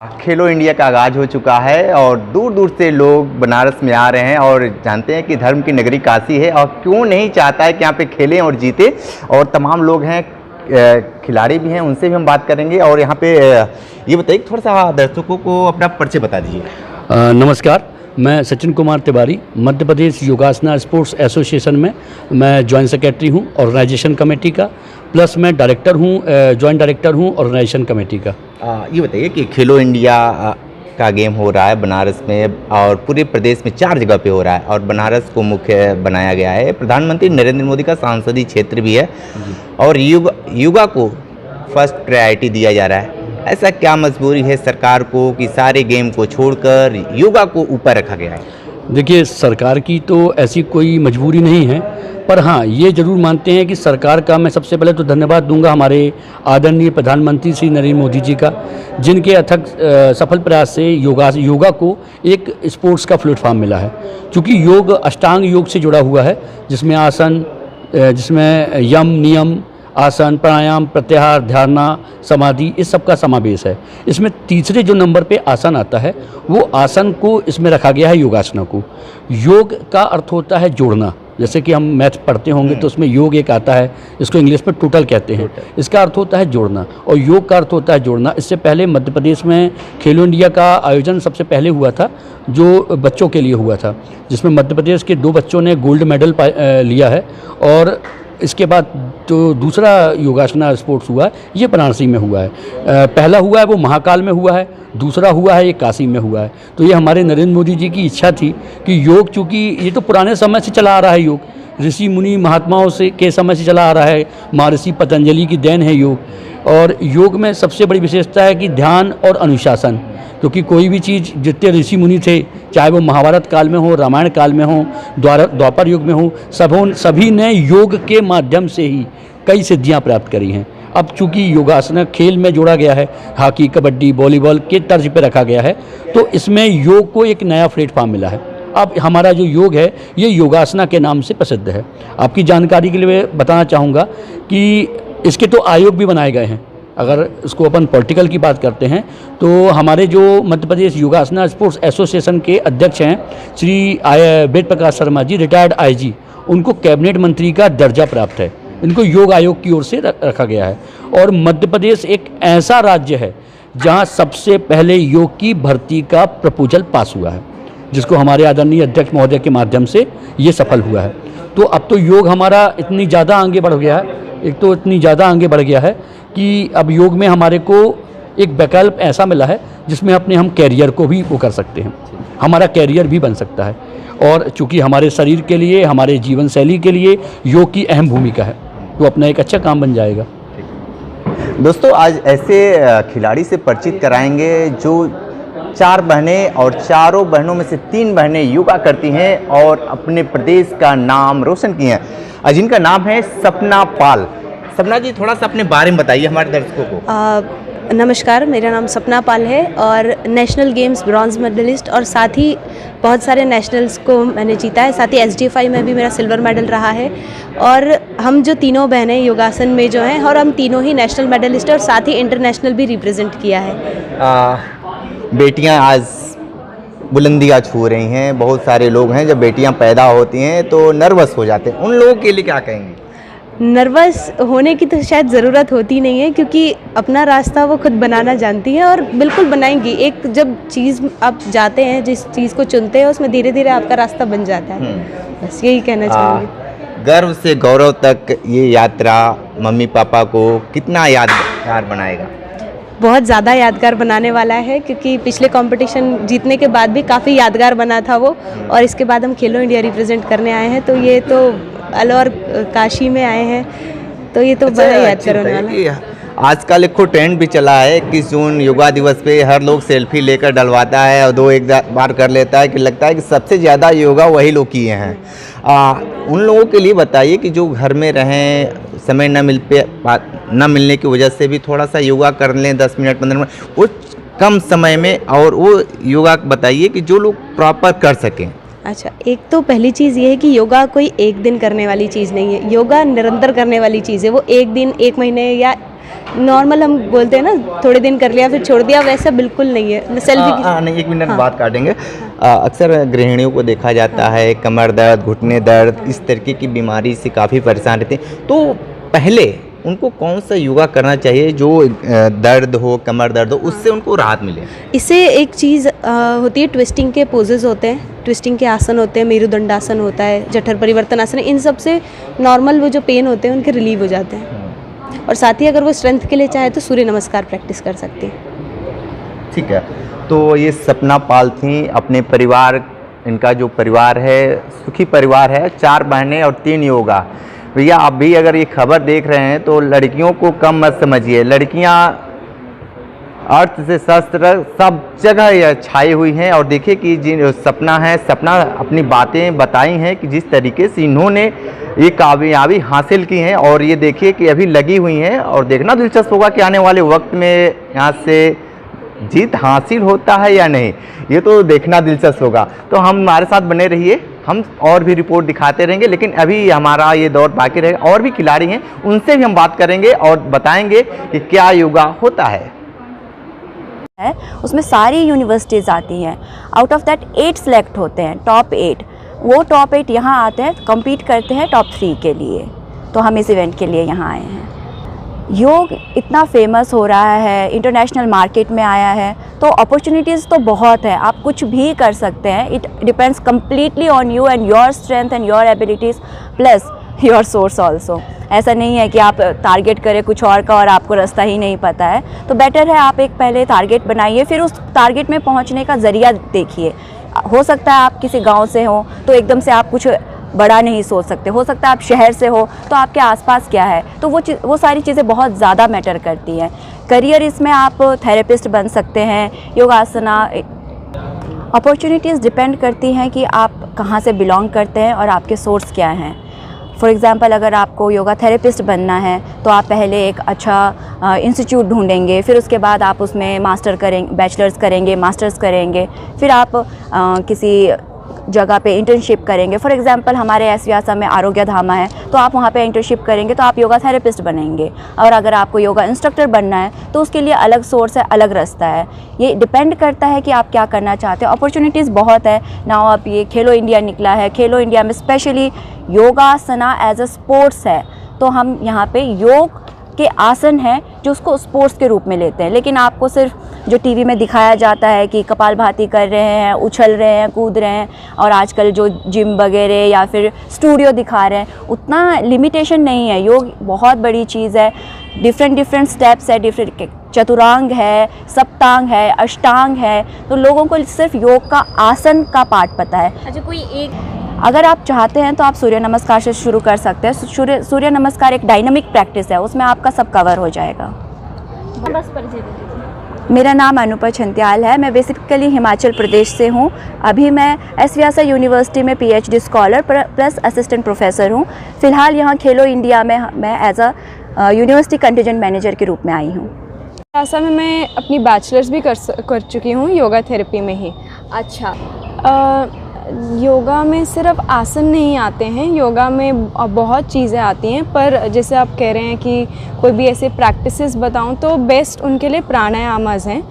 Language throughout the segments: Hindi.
खेलो इंडिया का आगाज़ हो चुका है और दूर दूर से लोग बनारस में आ रहे हैं और जानते हैं कि धर्म की नगरी काशी है और क्यों नहीं चाहता है कि यहाँ पे खेलें और जीते। और तमाम लोग हैं, खिलाड़ी भी हैं, उनसे भी हम बात करेंगे। और यहाँ पे ये बताइए, थोड़ा सा दर्शकों को अपना परिचय बता दीजिए। नमस्कार, मैं सचिन कुमार तिवारी, मध्य प्रदेश योगासना स्पोर्ट्स एसोसिएशन में मैं जॉइंट सेक्रेटरी हूँ ऑर्गेनाइजेशन कमेटी का, प्लस मैं डायरेक्टर हूँ, जॉइंट डायरेक्टर हूँ ऑर्गेनाइजेशन कमेटी का। ये बताइए कि खेलो इंडिया का गेम हो रहा है बनारस में और पूरे प्रदेश में 4 जगह पे हो रहा है और बनारस को मुख्य बनाया गया है। प्रधानमंत्री नरेंद्र मोदी का सांसदीय क्षेत्र भी है और युवा को फर्स्ट प्रायोरिटी दिया जा रहा है। ऐसा क्या मजबूरी है सरकार को कि सारे गेम को छोड़कर योगा को ऊपर रखा गया है? देखिए, सरकार की तो ऐसी कोई मजबूरी नहीं है, पर हाँ ये ज़रूर मानते हैं कि सरकार का मैं सबसे पहले तो धन्यवाद दूंगा हमारे आदरणीय प्रधानमंत्री श्री नरेंद्र मोदी जी का, जिनके अथक सफल प्रयास से योगा को एक स्पोर्ट्स का प्लेटफॉर्म मिला है। क्योंकि योग अष्टांग योग से जुड़ा हुआ है, जिसमें आसन, जिसमें यम, नियम, आसन, प्राणायाम, प्रत्याहार, ध्यान, समाधि, इस सब का समावेश है। इसमें तीसरे जो नंबर पे आसन आता है, वो आसन को इसमें रखा गया है योगासना को। योग का अर्थ होता है जोड़ना। जैसे कि हम मैथ पढ़ते होंगे तो उसमें योग एक आता है, इसको इंग्लिश में टोटल कहते हैं। इसका अर्थ होता है जोड़ना और योग का अर्थ होता है जोड़ना। इससे पहले मध्य प्रदेश में खेलो इंडिया का आयोजन सबसे पहले हुआ था, जो बच्चों के लिए हुआ था, जिसमें मध्य प्रदेश के 2 बच्चों ने गोल्ड मेडल लिया है। और इसके बाद जो दूसरा योगासना स्पोर्ट्स हुआ है, ये बनारसी में हुआ है। पहला हुआ है वो महाकाल में हुआ है, दूसरा हुआ है ये काशी में हुआ है। तो ये हमारे नरेंद्र मोदी जी की इच्छा थी कि योग, चूँकि ये तो पुराने समय से चला आ रहा है, योग ऋषि मुनि महात्माओं से के समय से चला आ रहा है, महर्षि पतंजलि की देन है योग। और योग में सबसे बड़ी विशेषता है कि ध्यान और अनुशासन। क्योंकि कोई भी चीज़, जितने ऋषि मुनि थे, चाहे वो महाभारत काल में हो, रामायण काल में हो, द्वापर युग में हो, सभी ने योग के माध्यम से ही कई सिद्धियां प्राप्त करी हैं। अब चूंकि योगासना खेल में जोड़ा गया है, हॉकी, कबड्डी, वॉलीबॉल के तर्ज पे रखा गया है, तो इसमें योग को एक नया प्लेटफॉर्म मिला है। अब हमारा जो योग है ये योगासना के नाम से प्रसिद्ध है। आपकी जानकारी के लिए बताना चाहूँगा कि इसके तो आयोग भी बनाए गए हैं। अगर इसको अपन पॉलिटिकल की बात करते हैं तो हमारे जो मध्य प्रदेश योगासना स्पोर्ट्स एसोसिएशन के अध्यक्ष हैं श्री वेद प्रकाश शर्मा जी, रिटायर्ड आईजी, उनको कैबिनेट मंत्री का दर्जा प्राप्त है। इनको योग आयोग की ओर से रखा गया है। और मध्य प्रदेश एक ऐसा राज्य है जहां सबसे पहले योग की भर्ती का प्रपोजल पास हुआ है, जिसको हमारे आदरणीय अध्यक्ष महोदय के माध्यम से ये सफल हुआ है। तो अब तो योग हमारा इतनी ज़्यादा आगे बढ़ गया है, इतनी ज़्यादा आगे बढ़ गया है कि अब योग में हमारे को एक विकल्प ऐसा मिला है जिसमें हम कैरियर को भी वो कर सकते हैं, हमारा कैरियर भी बन सकता है। और चूँकि हमारे शरीर के लिए, हमारे जीवन शैली के लिए योग की अहम भूमिका है, तो अपना एक अच्छा काम बन जाएगा। दोस्तों, आज ऐसे खिलाड़ी से परिचित कराएंगे जो 4 बहनें और चारों बहनों में से 3 बहनें योगा करती हैं और अपने प्रदेश का नाम रोशन किए हैं, जिनका नाम है सपना पाल। सपना जी, थोड़ा सा अपने बारे में बताइए हमारे दर्शकों को। नमस्कार, मेरा नाम सपना पाल है और नेशनल गेम्स ब्रॉन्ज मेडलिस्ट और साथ ही बहुत सारे नेशनल्स को मैंने जीता है। साथ ही SDFI में भी मेरा सिल्वर मेडल रहा है। और हम जो तीनों बहनें योगासन में जो हैं, और हम तीनों ही नेशनल मेडलिस्ट और साथ ही इंटरनेशनल भी रिप्रेजेंट किया है। बेटियां आज बुलंदियां छू रही हैं। बहुत सारे लोग हैं, जब बेटियां पैदा होती हैं तो नर्वस हो जाते हैं, उन लोगों के लिए क्या कहेंगे? नर्वस होने की तो शायद ज़रूरत होती नहीं है, क्योंकि अपना रास्ता वो खुद बनाना जानती है और बिल्कुल बनाएंगी। एक जब चीज़ आप जाते हैं, जिस चीज़ को चुनते हैं, उसमें धीरे धीरे आपका रास्ता बन जाता है। बस यही कहना चाहूँगी। गर्व से गौरव तक ये यात्रा मम्मी पापा को कितना यादगार बनाएगा? बहुत ज़्यादा यादगार बनाने वाला है, क्योंकि पिछले कंपटीशन जीतने के बाद भी काफ़ी यादगार बना था वो। और इसके बाद हम खेलो इंडिया रिप्रेजेंट करने आए हैं, तो ये तो अलौर काशी में आए हैं, तो ये तो बड़ा यादगार होने वाला है। आजकल एक ट्रेंड भी चला है, 21 जून योगा दिवस पे हर लोग सेल्फी लेकर डलवाता है और 2-1 बार कर लेता है कि लगता है कि सबसे ज़्यादा योगा वही लोग किए हैं। उन लोगों के लिए बताइए कि जो घर में रहें, समय न मिलने की वजह से भी थोड़ा सा योगा कर लें 10 मिनट 15 मिनट, वो कम समय में, और वो योगा बताइए कि जो लोग प्रॉपर कर सकें। अच्छा, एक तो पहली चीज़ ये है कि योगा कोई एक दिन करने वाली चीज़ नहीं है, योगा निरंतर करने वाली चीज़ है। वो एक दिन, 1 महीने या नॉर्मल हम बोलते हैं ना थोड़े दिन कर लिया फिर छोड़ दिया, वैसा बिल्कुल नहीं है। सेल्फी नहीं, 1 मिनट बात काटेंगे। अक्सर गृहिणियों को देखा जाता है कमर दर्द, घुटने दर्द, इस तरीके की बीमारी से काफ़ी परेशान रहते हैं, तो पहले उनको कौन सा योगा करना चाहिए जो दर्द हो, कमर दर्द हो, उससे उनको राहत मिले? इससे एक चीज़ होती है, ट्विस्टिंग के पोजेस होते हैं, ट्विस्टिंग के आसन होते हैं, मेरुदंडासन होता है, जठर परिवर्तन आसन, इन सब से नॉर्मल वो जो पेन होते हैं उनके रिलीव हो जाते हैं। और साथ ही अगर वो स्ट्रेंथ के लिए चाहे तो सूर्य नमस्कार प्रैक्टिस कर सकती हैं। ठीक है, तो ये सपना पाल थी, अपने परिवार, इनका जो परिवार है सुखी परिवार है, 4 बहनें और 3 योगा। भैया आप भी अगर ये खबर देख रहे हैं तो लड़कियों को कम मत समझिए, लड़कियां अर्थ से शस्त्र सब जगह ये छाई हुई हैं। और देखिए कि जिन सपना अपनी बातें बताई हैं कि जिस तरीके से इन्होंने ये कामयाबी हासिल की हैं, और ये देखिए कि अभी लगी हुई हैं, और देखना दिलचस्प होगा कि आने वाले वक्त में यहाँ से जीत हासिल होता है या नहीं, ये तो देखना दिलचस्प होगा। तो हम हमारे साथ बने रहिए, हम और भी रिपोर्ट दिखाते रहेंगे, लेकिन अभी हमारा ये दौर बाकी रहेगा। और भी खिलाड़ी हैं, उनसे भी हम बात करेंगे और बताएंगे कि क्या योगा होता है। उसमें सारी यूनिवर्सिटीज़ आती हैं, आउट ऑफ दैट 8 सेलेक्ट होते हैं, टॉप 8। वो टॉप 8 यहाँ आते हैं, compete करते हैं टॉप 3 के लिए। तो हम इस इवेंट के लिए यहाँ आए हैं। योग इतना फेमस हो रहा है, इंटरनेशनल मार्केट में आया है, तो अपॉर्चुनिटीज़ तो बहुत है, आप कुछ भी कर सकते हैं। It depends completely on you and your strength and your abilities plus your source also. ऐसा नहीं है कि आप टारगेट करें कुछ और का और आपको रास्ता ही नहीं पता है। तो बेटर है आप एक पहले टारगेट बनाइए, फिर उस टारगेट में पहुंचने का ज़रिया देखिए। हो सकता है आप किसी गांव से हो तो एकदम से आप कुछ बड़ा नहीं सोच सकते, हो सकता है आप शहर से हो तो आपके आसपास क्या है, तो वो सारी चीज़ें बहुत ज़्यादा मैटर करती हैं। करियर इसमें आप थेरेपिस्ट बन सकते हैं, योगासना। अपॉर्चुनिटीज़ डिपेंड करती हैं कि आप कहाँ से बिलोंग करते हैं और आपके सोर्स क्या हैं। फॉर एग्ज़ाम्पल अगर आपको योगा थेरेपिस्ट बनना है तो आप पहले एक अच्छा इंस्टीट्यूट ढूंढेंगे, फिर उसके बाद आप उसमें बैचलर्स करेंगे, मास्टर्स करेंगे, फिर आप किसी जगह पे इंटर्नशिप करेंगे। फॉर एग्ज़ाम्पल हमारे एसव्यासा में आरोग्य धामा है, तो आप वहाँ पे इंटर्नशिप करेंगे तो आप योगा थेरेपिस्ट बनेंगे। और अगर आपको योगा इंस्ट्रक्टर बनना है तो उसके लिए अलग सोर्स है, अलग रास्ता है। ये डिपेंड करता है कि आप क्या करना चाहते हो। अपॉर्चुनिटीज़ बहुत है ना। आप ये खेलो इंडिया निकला है, खेलो इंडिया में specially yogasana as a sports है, तो हम यहाँ पे योग के आसन हैं जो उसको स्पोर्ट्स के रूप में लेते हैं। लेकिन आपको सिर्फ जो टीवी में दिखाया जाता है कि कपालभाति कर रहे हैं, उछल रहे हैं, कूद रहे हैं, और आजकल जो जिम वगैरह या फिर स्टूडियो दिखा रहे हैं, उतना लिमिटेशन नहीं है। योग बहुत बड़ी चीज़ है, डिफरेंट स्टेप्स है, डिफरेंट चतुरांग है, सप्तांग है, अष्टांग है। तो लोगों को सिर्फ योग का आसन का पार्ट पता है। अच्छा, कोई एक अगर आप चाहते हैं तो आप सूर्य नमस्कार से शुरू कर सकते हैं। सूर्य नमस्कार एक डायनामिक प्रैक्टिस है, उसमें आपका सब कवर हो जाएगा। बस परिचय दे दीजिए। मेरा नाम अनुपा छंत्याल है, मैं बेसिकली हिमाचल प्रदेश से हूँ। अभी मैं एसव्यासा यूनिवर्सिटी में PhD scholar plus assistant professor हूँ। फ़िलहाल यहाँ खेलो इंडिया में मैं as a university contingent manager के रूप में आई हूँ। एसव्यासा में मैं अपनी बैचलर्स भी कर चुकी हूँ योगा थेरेपी में ही। अच्छा, योगा में सिर्फ आसन नहीं आते हैं, योगा में बहुत चीज़ें आती हैं। पर जैसे आप कह रहे हैं कि कोई भी ऐसे प्रैक्टिसेस बताऊं तो बेस्ट उनके लिए प्राणायामास हैं,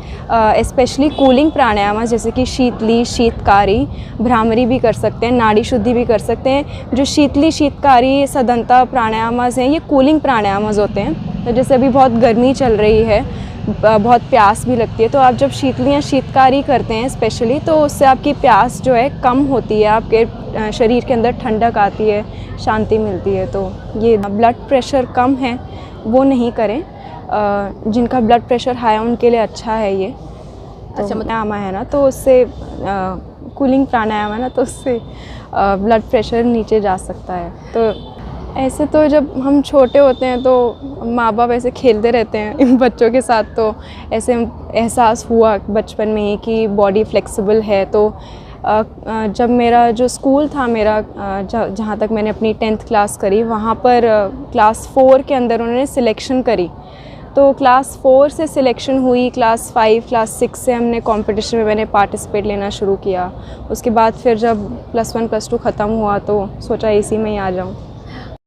स्पेशली कूलिंग प्राणायामास, जैसे कि शीतली, शीतकारी, भ्रामरी भी कर सकते हैं, नाड़ी शुद्धि भी कर सकते हैं। जो शीतली, शीतकारी, सदंता प्राणायामास हैं, ये कूलिंग प्राणायामास होते हैं। तो जैसे अभी बहुत गर्मी चल रही है, बहुत प्यास भी लगती है, तो आप जब शीतलियाँ शीतकारी करते हैं स्पेशली, तो उससे आपकी प्यास जो है कम होती है, आपके शरीर के अंदर ठंडक आती है, शांति मिलती है। तो ये ब्लड प्रेशर कम है वो नहीं करें, जिनका ब्लड प्रेशर हाई है उनके लिए अच्छा है ये। अच्छा, प्राणायाम है ना, तो उससे कूलिंग प्राणायाम है ना, तो उससे ब्लड प्रेशर नीचे जा सकता है। तो ऐसे तो जब हम छोटे होते हैं तो माँ बाप ऐसे खेलते रहते हैं इन बच्चों के साथ, तो ऐसे एहसास हुआ बचपन में ही कि बॉडी फ्लेक्सिबल है। तो जब मेरा जो स्कूल था मेरा, जहाँ तक मैंने अपनी 10th क्लास करी, वहाँ पर क्लास 4 के अंदर उन्होंने सिलेक्शन करी। तो क्लास 4 से सिलेक्शन हुई, क्लास 5, क्लास 6 से हमने कंपटीशन में मैंने पार्टिसिपेट लेना शुरू किया। उसके बाद फिर जब +1 +2 ख़त्म हुआ तो सोचा इसी में ही आ जाऊँ।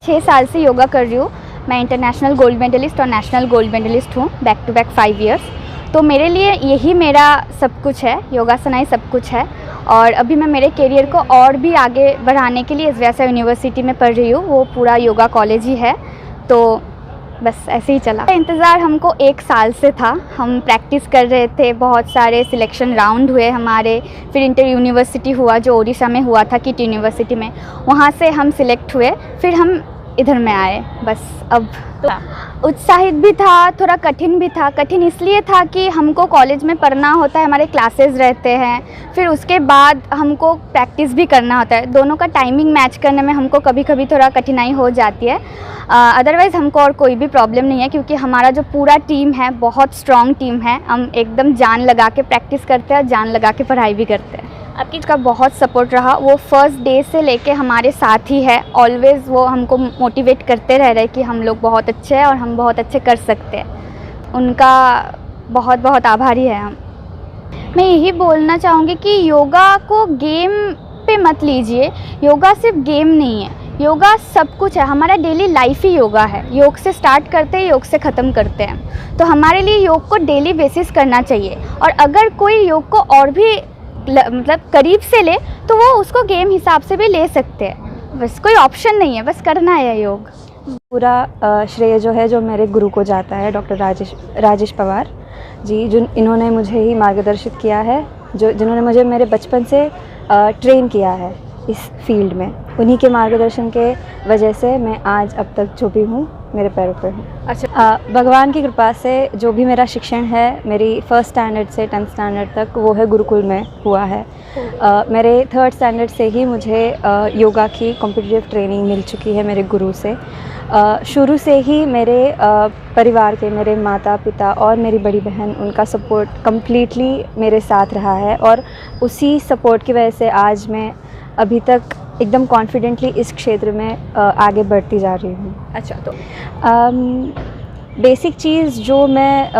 6 साल से योगा कर रही हूँ। मैं इंटरनेशनल गोल्ड मेडलिस्ट और नेशनल गोल्ड मेडलिस्ट हूँ बैक टू बैक 5 इयर्स। तो मेरे लिए यही मेरा सब कुछ है, योगासना ही सब कुछ है। और अभी मैं मेरे करियर को और भी आगे बढ़ाने के लिए SVSI यूनिवर्सिटी में पढ़ रही हूँ, वो पूरा योगा कॉलेज ही है। तो बस ऐसे ही चला। इंतज़ार हमको 1 साल से था, हम प्रैक्टिस कर रहे थे, बहुत सारे सिलेक्शन राउंड हुए हमारे, फिर इंटर यूनिवर्सिटी हुआ जो ओडिशा में हुआ था, किट यूनिवर्सिटी में, वहाँ से हम सिलेक्ट हुए, फिर हम इधर में आए। बस अब तो उत्साहित भी था, थोड़ा कठिन भी था। कठिन इसलिए था कि हमको कॉलेज में पढ़ना होता है, हमारे क्लासेस रहते हैं, फिर उसके बाद हमको प्रैक्टिस भी करना होता है। दोनों का टाइमिंग मैच करने में हमको कभी कभी थोड़ा कठिनाई हो जाती है। अदरवाइज़ हमको और कोई भी प्रॉब्लम नहीं है, क्योंकि हमारा जो पूरा टीम है बहुत स्ट्रॉन्ग टीम है। हम एकदम जान लगा के प्रैक्टिस करते हैं, जान लगा के पढ़ाई भी करते हैं। आपकी का बहुत सपोर्ट रहा, वो फर्स्ट डे से लेके हमारे साथ ही है। ऑलवेज़ वो हमको मोटिवेट करते रह रहे कि हम लोग बहुत अच्छे हैं और हम बहुत अच्छे कर सकते हैं। उनका बहुत बहुत आभारी है हम। मैं यही बोलना चाहूँगी कि योगा को गेम पे मत लीजिए। योगा सिर्फ गेम नहीं है, योगा सब कुछ है। हमारा डेली लाइफ ही योगा है। योग से स्टार्ट करते हैं, योग से ख़त्म करते हैं। तो हमारे लिए योग को डेली बेसिस करना चाहिए। और अगर कोई योग को और भी मतलब करीब से ले तो वो उसको गेम हिसाब से भी ले सकते हैं। बस कोई ऑप्शन नहीं है, बस करना है योग। पूरा श्रेय जो है जो मेरे गुरु को जाता है, डॉक्टर राजेश पवार जी, इन्होंने मुझे ही मार्गदर्शित किया है, जिन्होंने मुझे मेरे बचपन से ट्रेन किया है इस फील्ड में। उन्हीं के मार्गदर्शन के वजह से मैं आज अब तक जो भी हूँ मेरे पैरों पे हूँ। अच्छा, भगवान की कृपा से जो भी मेरा शिक्षण है, मेरी 1st स्टैंडर्ड से 10th स्टैंडर्ड तक, वो है गुरुकुल में हुआ है। मेरे 3rd स्टैंडर्ड से ही मुझे योगा की कॉम्पिटिटिव ट्रेनिंग मिल चुकी है मेरे गुरु से। शुरू से ही मेरे परिवार के, मेरे माता पिता और मेरी बड़ी बहन, उनका सपोर्ट कम्प्लीटली मेरे साथ रहा है। और उसी सपोर्ट की वजह से आज मैं अभी तक एकदम कॉन्फिडेंटली इस क्षेत्र में आगे बढ़ती जा रही हूँ। अच्छा, तो बेसिक चीज़ जो मैं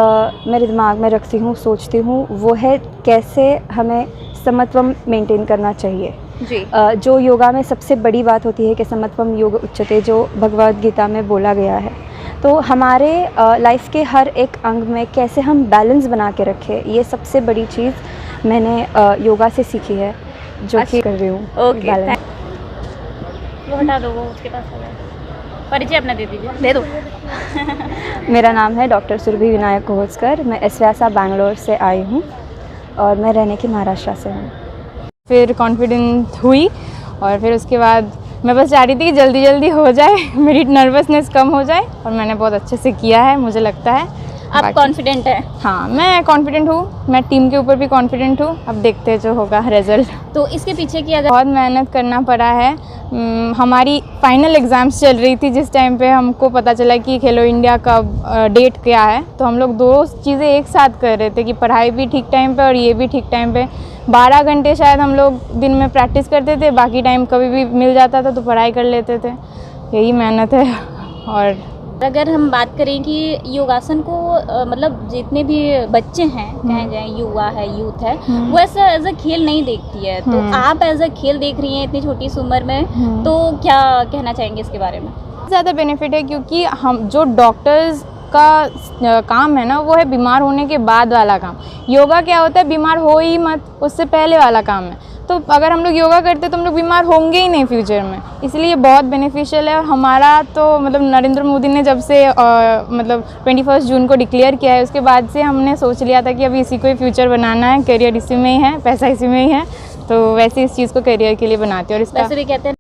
मेरे दिमाग में रखती हूँ, सोचती हूँ, वो है कैसे हमें समत्वम मेंटेन करना चाहिए जी। जो योगा में सबसे बड़ी बात होती है कि समत्वम योग उच्यते, जो भगवद गीता में बोला गया है। तो हमारे लाइफ के हर एक अंग में कैसे हम बैलेंस बना के रखें, ये सबसे बड़ी चीज़ मैंने योगा से सीखी है, जो कि कर रही हूँ। ओके, वो हटा दो, वो उसके पास परिचय अपना दे दीजिए। दे दो। मेरा नाम है डॉक्टर सुरभि विनायक कोहोजकर। मैं SVSI बैंगलोर से आई हूँ और मैं रहने की महाराष्ट्र से हूँ। फिर कॉन्फिडेंट हुई और फिर उसके बाद मैं बस चाह रही थी कि जल्दी जल्दी हो जाए, मेरी नर्वसनेस कम हो जाए, और मैंने बहुत अच्छे से किया है, मुझे लगता है। आप कॉन्फिडेंट हैं? हाँ, मैं कॉन्फिडेंट हूँ, मैं टीम के ऊपर भी कॉन्फिडेंट हूँ। अब देखते हैं जो होगा रिजल्ट। तो इसके पीछे की अगर बहुत मेहनत करना पड़ा है। हमारी फाइनल एग्ज़ाम्स चल रही थी जिस टाइम पे हमको पता चला कि खेलो इंडिया का डेट क्या है, तो हम लोग 2 चीज़ें एक साथ कर रहे थे कि पढ़ाई भी ठीक टाइम पे और ये भी ठीक टाइम पे। 12 घंटे शायद हम लोग दिन में प्रैक्टिस करते थे, बाकी टाइम कभी भी मिल जाता था तो पढ़ाई कर लेते थे। यही मेहनत है। और अगर हम बात करें कि योगासन को मतलब जितने भी बच्चे हैं, कहें जाए युवा है, यूथ है, वो ऐसा एज अ खेल नहीं देखती है। तो आप एज अ खेल देख रही हैं इतनी छोटी सी उम्र में, तो क्या कहना चाहेंगे इसके बारे में? ज़्यादा बेनिफिट है, क्योंकि हम जो डॉक्टर्स का काम है ना, वो है बीमार होने के बाद वाला काम। योगा क्या होता है, बीमार हो ही मत, उससे पहले वाला काम है। तो अगर हम लोग योगा करते तो हम लोग बीमार होंगे ही नहीं फ्यूचर में, इसलिए बहुत बेनिफिशियल है। और हमारा तो मतलब नरेंद्र मोदी ने जब से मतलब 21 जून को डिक्लेयर किया है, उसके बाद से हमने सोच लिया था कि अभी इसी को ही फ्यूचर बनाना है, करियर इसी में ही है, पैसा इसी में ही है, तो वैसे इस चीज़ को करियर के लिए बनाते हैं। और इसका वैसे भी कहते हैं